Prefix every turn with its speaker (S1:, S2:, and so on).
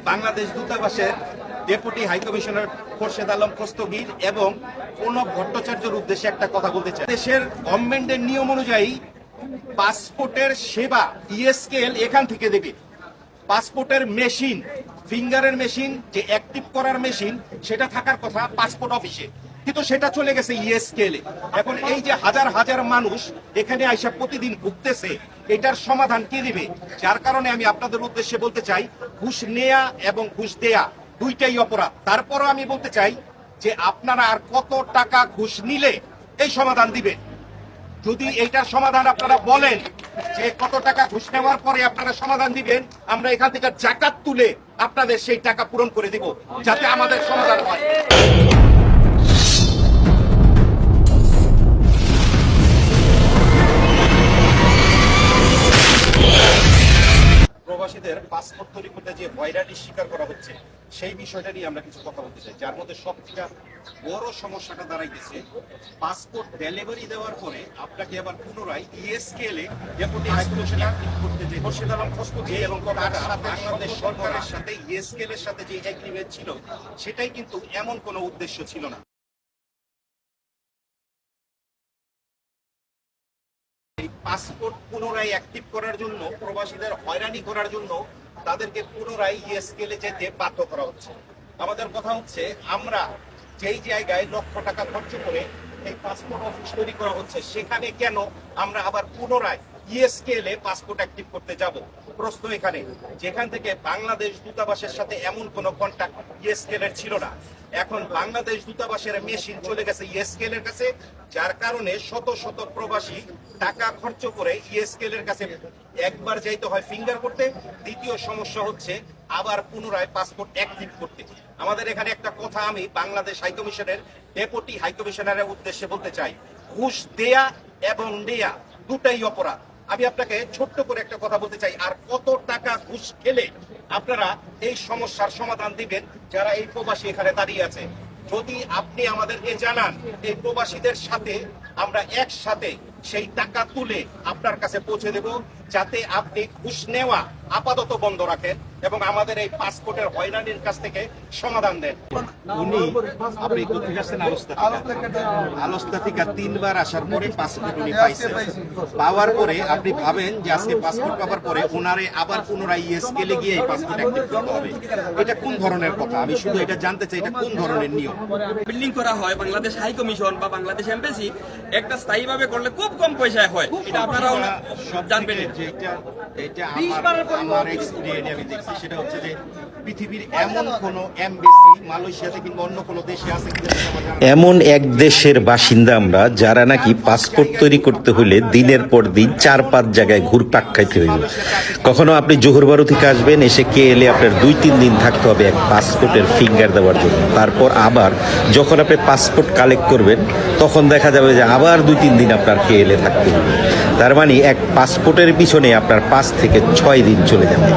S1: বাংলাদেশ দূতাবাসের deputy high commissioner Khorshed Alam খোস্তগীর এবং প্রণব ভট্টাচার্যের উদ্দেশ্যে একটা কথা বলতে চাই। দেশের গভর্নমেন্টের নিয়ম অনুযায়ী পাসপোর্টের সেবা ইএসকেএল এখান থেকে দেবে। পাসপোর্টের মেশিন, ফিঙ্গারের মেশিন, যে অ্যাক্টিভ করার মেশিন, সেটা থাকার কথা পাসপোর্ট অফিসে, কিন্তু সেটা চলে গেছে ইএসকেএল এ। এখন এই যে হাজার হাজার মানুষ এখানে আইসা প্রতিদিন ভুগতেছে, এটার সমাধান কে দিবে? যার কারণে আমি আপনাদের উদ্দেশ্যে বলতে চাই, ঘুষ নেয়া এবং ঘুষ দেয়া দুইটাই অপরাধ। তারপরও আমি বলতে চাই যে আপনারা আর কত টাকা ঘুষ নিলে এই সমাধান দিবেন? যদি এইটার সমাধান আপনারা বলেন যে কত টাকা ঘুষ নেওয়ার পরে আপনারা সমাধান দিবেন, আমরা এখান থেকে জাকাত তুলে আপনাদের সেই টাকা পূরণ করে দিব, যাতে আমাদের সমাধান হয়। প্রবাসীদের পাসপোর্ট তৈরি করতে যে হয়রানির শিকার করা হচ্ছে, সেই বিষয়টা নিয়ে আমরা কিছু কথা বলতে চাই। যার মধ্যে সবথেকে বড় সমস্যাটা দাঁড়াইতেছে, পাসপোর্ট ডেলিভারি দেওয়ার পরে আপনাকে আবার পুনরায় ইএসকেএল এ ডেপুটি হাইকমিশনার করতে যে খোরশেদ আলম খোস্তগীর এবং তার সাথে বাংলাদেশ সরকারের সাথে ইএসকেএল এর সাথে যে এগ্রিমেন্ট ছিল, সেটাই কিন্তু এমন কোনো উদ্দেশ্য ছিল না। পাসপোর্ট পুনরায় অ্যাক্টিভ করার জন্য, প্রবাসীদের হয়রানি করার জন্য তাদেরকে পুনরায় ইএসকেএল এ যেতে বাধ্য করা হচ্ছে। আমাদের কথা হচ্ছে, আমরা যেই জায়গায় লক্ষ টাকা খরচ করে এই পাসপোর্ট অফিস তৈরি করা হচ্ছে, সেখানে কেন আমরা আবার পুনরায় ইএসকেএল এ পাসপোর্ট অ্যাক্টিভ করতে যাব? প্রশ্ন এখানে, যেখান থেকে বাংলাদেশ দূতাবাসের সাথে এমন কোনো কন্ট্যাক্ট ইএসকেএল এর ছিল না। এখন বাংলাদেশ দূতাবাসের মেশিন চলে গেছে ইএসকেএল এর কাছে, যার কারণে শত শত প্রবাসী টাকা খরচ করে ইএসকেএল এর কাছে একবার যাইতে হয় ফিঙ্গার করতে, দ্বিতীয় সমস্যা হচ্ছে আবার পুনরায় পাসপোর্ট অ্যাক্টিভ করতে। আমাদের এখানে একটা কথা আমি বাংলাদেশ হাইকমিশনের ডেপুটি হাইকমিশনারের উদ্দেশ্যে বলতে চাই, ঘুষ দেয়া এবং নেয়া দুটাই অপরাধ। আমি আপনাকে ছোট্ট করে একটা কথা বলতে চাই, আর কত টাকা ঘুষ খেলে আপনারা এই সমস্যার সমাধান দিবেন যারা এই প্রবাসী এখানে দাঁড়িয়ে আছে? যদি আপনি আমাদেরকে জানান, এই প্রবাসীদের সাথে আমরা একসাথে সেই টাকা তুলে আপনার কাছে পৌঁছে দেব, যাতে আপনি ঘুষ নেওয়া আপাতত বন্ধ রাখেন এবং আমাদের এই পাসপোর্টের হয়রানির কাছ থেকে সমাধান দেন। উনি আপনি কোথায় আসছেন? আলোস্তা থেকে 3 বার আসার পরে পাসপোর্ট উনি পাইছেন। পাওয়ার পরে আপনি ভাবেন যে আজকে পাসপোর্ট পাওয়ার পরে ওনারে আবার পুনরায় ইএসকেএল এ গিয়ে এই পাসপোর্ট অ্যাক্টিভ করতে হবে। এটা কোন ধরনের কথা? আমি শুধু এটা জানতে চাই, এটা কোন ধরনের নিয়ম?
S2: বিল্ডিং করা হয় বাংলাদেশ হাই কমিশন বা বাংলাদেশ এমবেসি, একটা স্থায়ীভাবে করলে খুব কম পয়সায় হয়। এটা আপনারাও জানবেন।
S1: এটা আমার এক্সপেরিয়েন্স আমি দেখছি, সেটা হচ্ছে যে পৃথিবীর এমন কোন এমবেসি মালয়েশিয়াতে কিংবা অন্য কোনো দেশে আছে কিনা,
S3: এমন এক দেশের বাসিন্দা আমরা যারা নাকি পাসপোর্ট তৈরি করতে হলে দিনের পর দিন 4-5 জায়গায় ঘুরপাক খাইতে হইবে। কখনো আপনি জোহরবারু থেকে আসবেন, এসে কেএলএ আপনার 2-3 দিন থাকতে হবে এক পাসপোর্টের ফিঙ্গার দেওয়ার জন্য। তারপর আবার যখন আপনি পাসপোর্ট কালেক্ট করবেন, তখন দেখা যাবে যে আবার 2-3 দিন আপনার কেএলএ থাকতে হবে। তার মানে এক পাসপোর্টের পিছনে আপনার 5 থেকে 6 দিন চলে যাবে।